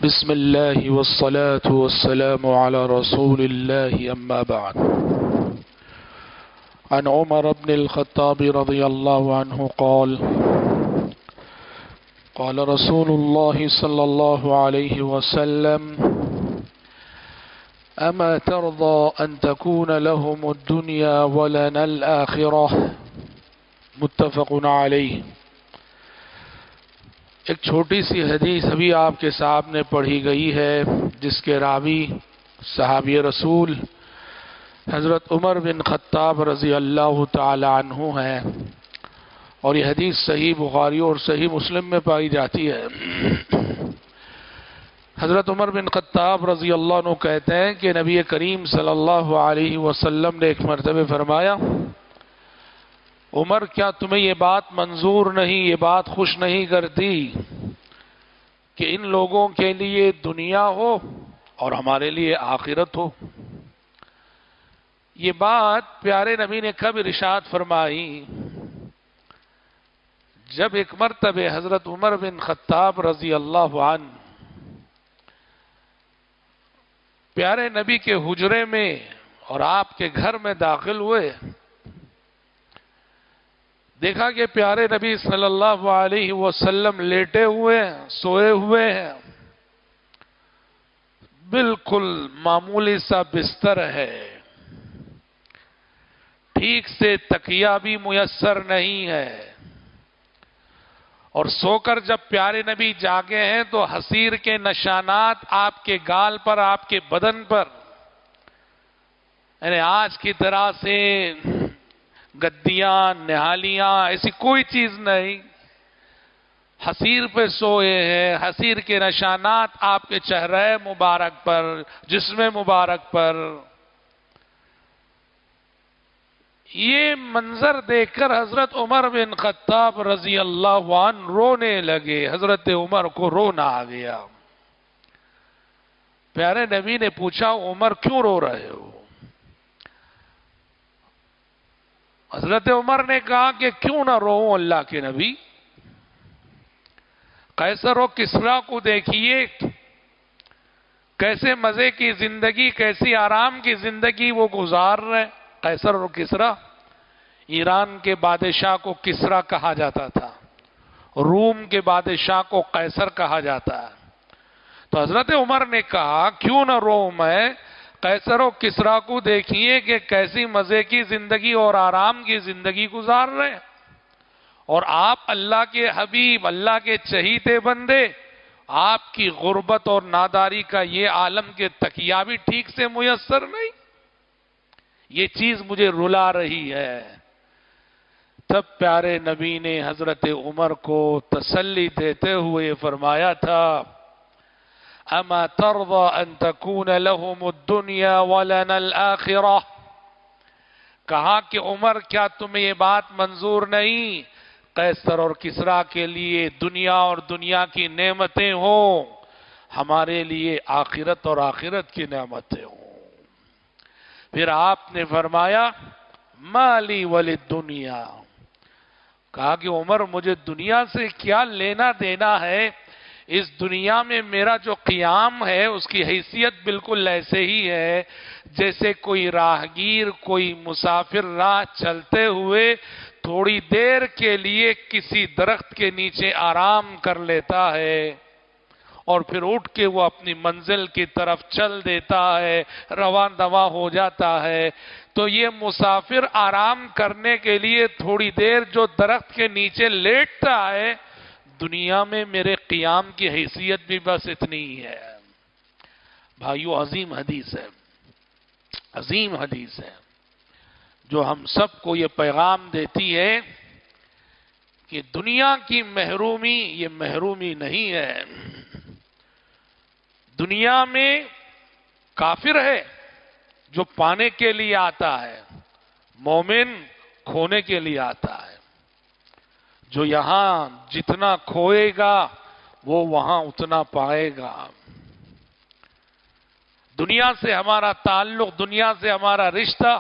بسم الله والصلاة والسلام على رسول الله أما بعد. عن عمر بن الخطاب رضي الله عنه قال قال رسول الله صلى الله عليه وسلم أما ترضى أن تكون لهم الدنيا ولنا الآخرة متفق علیہ. ایک چھوٹی سی حدیث ابھی آپ کے سامنے پڑھی گئی ہے جس کے راوی صحابی رسول حضرت عمر بن خطاب رضی اللہ تعالی عنہ ہیں، اور یہ حدیث صحیح بخاری اور صحیح مسلم میں پائی جاتی ہے. حضرت عمر بن خطاب رضی اللہ عنہ کہتے ہیں کہ نبی کریم صلی اللہ علیہ وسلم نے ایک مرتبہ فرمایا، عمر کیا تمہیں یہ بات منظور نہیں، یہ بات خوش نہیں کرتی کہ ان لوگوں کے لیے دنیا ہو اور ہمارے لیے آخرت ہو؟ یہ بات پیارے نبی نے کب ارشاد فرمائی؟ جب ایک مرتبہ حضرت عمر بن خطاب رضی اللہ عنہ پیارے نبی کے حجرے میں اور آپ کے گھر میں داخل ہوئے، دیکھا کہ پیارے نبی صلی اللہ علیہ وسلم لیٹے ہوئے ہیں، سوئے ہوئے ہیں، بالکل معمولی سا بستر ہے، ٹھیک سے تکیہ بھی میسر نہیں ہے، اور سو کر جب پیارے نبی جاگے ہیں تو حسیر کے نشانات آپ کے گال پر، آپ کے بدن پر، یعنی آج کی طرح سے گدیاں، نہالیاں، ایسی کوئی چیز نہیں، حسیر پہ سوئے ہیں، حسیر کے نشانات آپ کے چہرے مبارک پر، جسم مبارک پر. یہ منظر دیکھ کر حضرت عمر بن خطاب رضی اللہ عنہ رونے لگے. حضرت عمر کو رونا آ گیا. پیارے نبی نے پوچھا، عمر کیوں رو رہے ہو؟ حضرت عمر نے کہا کہ کیوں نہ روؤں اللہ کے نبی، قیصر و کسریٰ کو دیکھیے کیسے مزے کی زندگی، کیسی آرام کی زندگی وہ گزار رہے. قیصر و کسریٰ، ایران کے بادشاہ کو کسریٰ کہا جاتا تھا، روم کے بادشاہ کو قیصر کہا جاتا ہے. تو حضرت عمر نے کہا کیوں نہ روؤں میں، قیصر و کسریٰ کو دیکھیے کہ کیسی مزے کی زندگی اور آرام کی زندگی گزار رہے ہیں، اور آپ اللہ کے حبیب، اللہ کے چہیتے بندے، آپ کی غربت اور ناداری کا یہ عالم کے تکیہ بھی ٹھیک سے میسر نہیں. یہ چیز مجھے رلا رہی ہے. تب پیارے نبی نے حضرت عمر کو تسلی دیتے ہوئے فرمایا تھا، اما ترضى ان تكون لهم الدنيا ولنا الاخرہ. کہا کہ عمر کیا تمہیں یہ بات منظور نہیں، قیصر اور کسریٰ کے لیے دنیا اور دنیا کی نعمتیں ہوں، ہمارے لیے آخرت اور آخرت کی نعمتیں ہوں. پھر آپ نے فرمایا مالی وللدنیا. کہا کہ عمر مجھے دنیا سے کیا لینا دینا ہے، اس دنیا میں میرا جو قیام ہے اس کی حیثیت بالکل ایسے ہی ہے جیسے کوئی راہگیر، کوئی مسافر راہ چلتے ہوئے تھوڑی دیر کے لیے کسی درخت کے نیچے آرام کر لیتا ہے اور پھر اٹھ کے وہ اپنی منزل کی طرف چل دیتا ہے، رواں دواں ہو جاتا ہے. تو یہ مسافر آرام کرنے کے لیے تھوڑی دیر جو درخت کے نیچے لیٹتا ہے، دنیا میں میرے قیام کی حیثیت بھی بس اتنی ہی ہے. بھائیو، عظیم حدیث ہے، عظیم حدیث ہے جو ہم سب کو یہ پیغام دیتی ہے کہ دنیا کی محرومی یہ محرومی نہیں ہے. دنیا میں کافر ہے جو پانے کے لیے آتا ہے، مومن کھونے کے لیے آتا ہے. جو یہاں جتنا کھوئے گا وہ وہاں اتنا پائے گا. دنیا سے ہمارا تعلق، دنیا سے ہمارا رشتہ،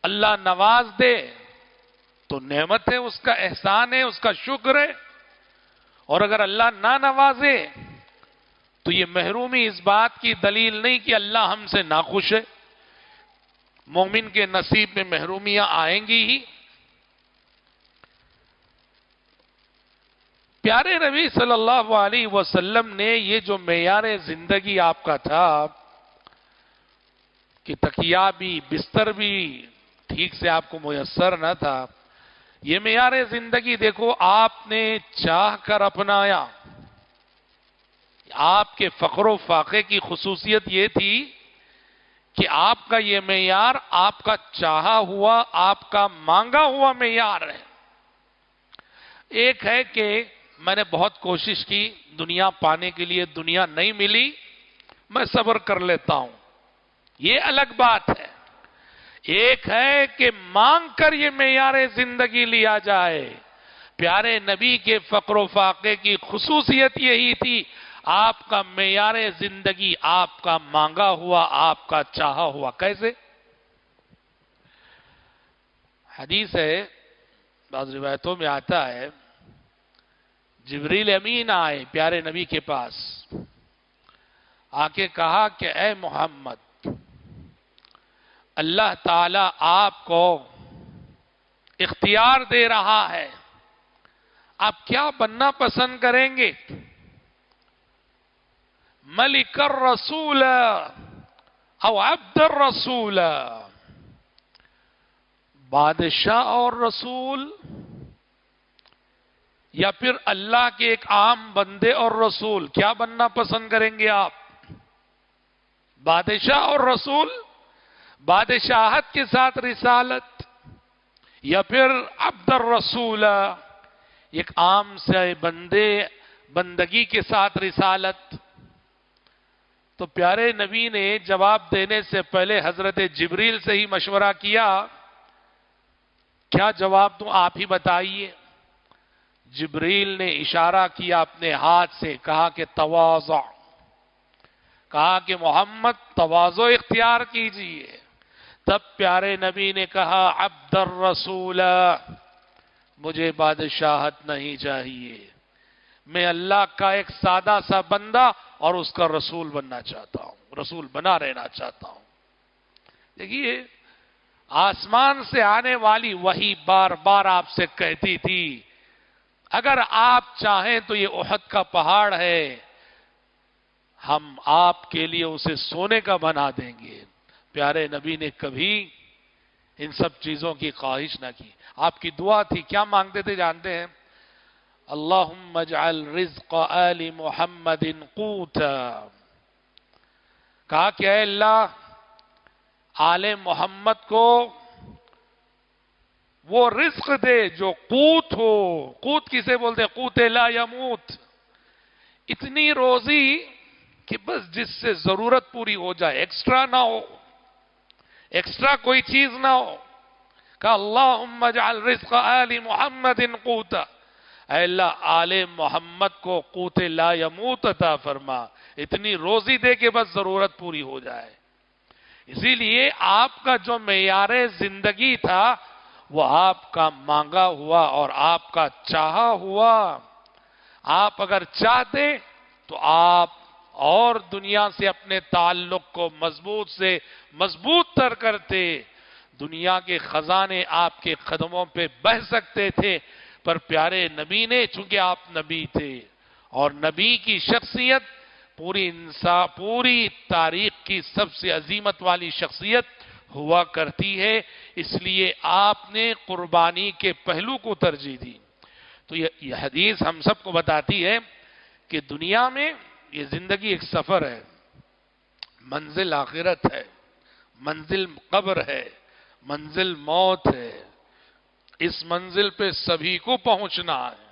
اللہ نواز دے تو نعمت ہے، اس کا احسان ہے، اس کا شکر ہے. اور اگر اللہ نہ نوازے تو یہ محرومی اس بات کی دلیل نہیں کہ اللہ ہم سے ناخوش ہے. مومن کے نصیب میں محرومیاں آئیں گی ہی. پیارے نبی صلی اللہ علیہ وسلم نے یہ جو معیار زندگی آپ کا تھا کہ تکیہ بھی بستر بھی ٹھیک سے آپ کو میسر نہ تھا، یہ معیار زندگی دیکھو آپ نے چاہ کر اپنایا. آپ کے فخر و فاقے کی خصوصیت یہ تھی کہ آپ کا یہ معیار آپ کا چاہا ہوا، آپ کا مانگا ہوا معیار ہے. ایک ہے کہ میں نے بہت کوشش کی دنیا پانے کے لیے، دنیا نہیں ملی، میں صبر کر لیتا ہوں، یہ الگ بات ہے. ایک ہے کہ مانگ کر یہ معیار زندگی لیا جائے. پیارے نبی کے فقر و فاقے کی خصوصیت یہی تھی، آپ کا معیار زندگی آپ کا مانگا ہوا، آپ کا چاہا ہوا. کیسے؟ حدیث ہے، بعض روایتوں میں آتا ہے، جبریل امین آئے پیارے نبی کے پاس، آ کے کہا کہ اے محمد، اللہ تعالیٰ آپ کو اختیار دے رہا ہے، آپ کیا بننا پسند کریں گے؟ ملک الرسول او عبد الرسول، بادشاہ اور رسول، یا پھر اللہ کے ایک عام بندے اور رسول؟ کیا بننا پسند کریں گے آپ؟ بادشاہ اور رسول، بادشاہت کے ساتھ رسالت، یا پھر عبد الرسول، ایک عام سے بندگی کے ساتھ رسالت؟ تو پیارے نبی نے جواب دینے سے پہلے حضرت جبریل سے ہی مشورہ کیا، کیا جواب دوں آپ ہی بتائیے. جبریل نے اشارہ کیا اپنے ہاتھ سے، کہا کہ تواضع، کہا کہ محمد تواضع اختیار کیجئے. تب پیارے نبی نے کہا عبد الرسول، مجھے بادشاہت نہیں چاہیے، میں اللہ کا ایک سادہ سا بندہ اور اس کا رسول بننا چاہتا ہوں، رسول بنا رہنا چاہتا ہوں. دیکھیے، آسمان سے آنے والی وحی بار بار آپ سے کہتی تھی اگر آپ چاہیں تو یہ احد کا پہاڑ ہے، ہم آپ کے لیے اسے سونے کا بنا دیں گے. پیارے نبی نے کبھی ان سب چیزوں کی خواہش نہ کی. آپ کی دعا تھی، کیا مانگتے تھے جانتے ہیں؟ اللہم اجعل رزق آل محمد قوتا. کہا کہ اے اللہ، آل محمد کو وہ رزق دے جو قوت ہو. قوت کسے بولتے؟ قوت لا یموت، اتنی روزی کہ بس جس سے ضرورت پوری ہو جائے، ایکسٹرا نہ ہو، ایکسٹرا کوئی چیز نہ ہو. کہ اللہم اجعل رزق آل محمد قوتا، اے اللہ آل محمد کو قوت لا یموت عطا فرما، اتنی روزی دے کہ بس ضرورت پوری ہو جائے. اسی لیے آپ کا جو معیار زندگی تھا وہ آپ کا مانگا ہوا اور آپ کا چاہا ہوا. آپ اگر چاہتے تو آپ اور دنیا سے اپنے تعلق کو مضبوط سے مضبوط تر کرتے. دنیا کے خزانے آپ کے قدموں پہ بہہ سکتے تھے، پر پیارے نبی نے، چونکہ آپ نبی تھے اور نبی کی شخصیت پوری تاریخ کی سب سے عظیمت والی شخصیت ہوا کرتی ہے، اس لیے آپ نے قربانی کے پہلو کو ترجیح دی. تو یہ حدیث ہم سب کو بتاتی ہے کہ دنیا میں یہ زندگی ایک سفر ہے، منزل آخرت ہے، منزل قبر ہے، منزل موت ہے. اس منزل پہ سبھی کو پہنچنا ہے.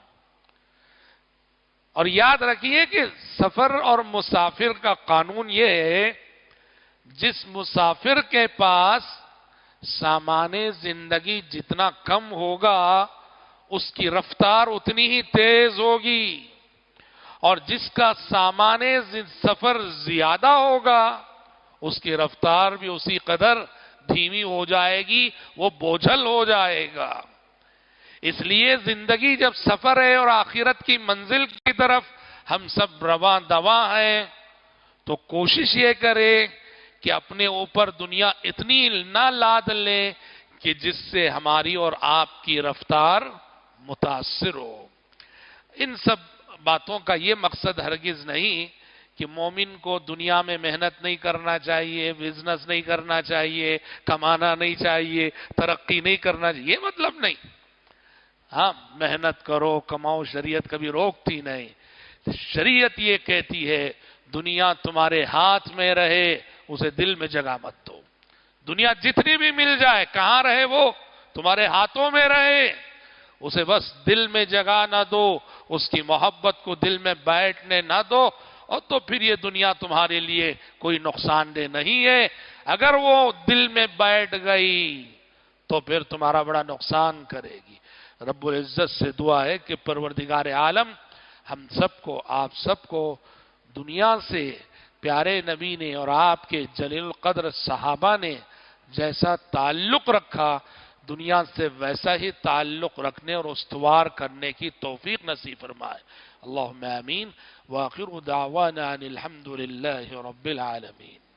اور یاد رکھیے کہ سفر اور مسافر کا قانون یہ ہے، جس مسافر کے پاس سامان زندگی جتنا کم ہوگا اس کی رفتار اتنی ہی تیز ہوگی، اور جس کا سامان سفر زیادہ ہوگا اس کی رفتار بھی اسی قدر دھیمی ہو جائے گی، وہ بوجھل ہو جائے گا. اس لیے زندگی جب سفر ہے اور آخرت کی منزل کی طرف ہم سب رواں دواں ہیں، تو کوشش یہ کرے کہ اپنے اوپر دنیا اتنی نہ لاد لے کہ جس سے ہماری اور آپ کی رفتار متاثر ہو۔ ان سب باتوں کا یہ مقصد ہرگز نہیں کہ مومن کو دنیا میں محنت نہیں کرنا چاہیے، بزنس نہیں کرنا چاہیے، کمانا نہیں چاہیے، ترقی نہیں کرنا چاہیے، یہ مطلب نہیں۔ ہاں محنت کرو، کماؤ، شریعت کبھی روکتی نہیں۔ شریعت یہ کہتی ہے دنیا تمہارے ہاتھ میں رہے، اسے دل میں جگہ مت دو۔ دنیا جتنی بھی مل جائے، کہاں رہے وہ؟ تمہارے ہاتھوں میں رہے، اسے بس دل میں جگہ نہ دو، اس کی محبت کو دل میں بیٹھنے نہ دو، اور تو پھر یہ دنیا تمہارے لیے کوئی نقصان دہ نہیں ہے۔ اگر وہ دل میں بیٹھ گئی تو پھر تمہارا بڑا نقصان کرے گی۔ رب العزت سے دعا ہے کہ پروردگار عالم ہم سب کو، آپ سب کو دنیا سے پیارے نبی نے اور آپ کے جلیل القدر صحابہ نے جیسا تعلق رکھا، دنیا سے ویسا ہی تعلق رکھنے اور استوار کرنے کی توفیق نصیب فرمائے۔ اللہم آمین۔ وآخر دعوانا ان الحمد للہ رب العالمین۔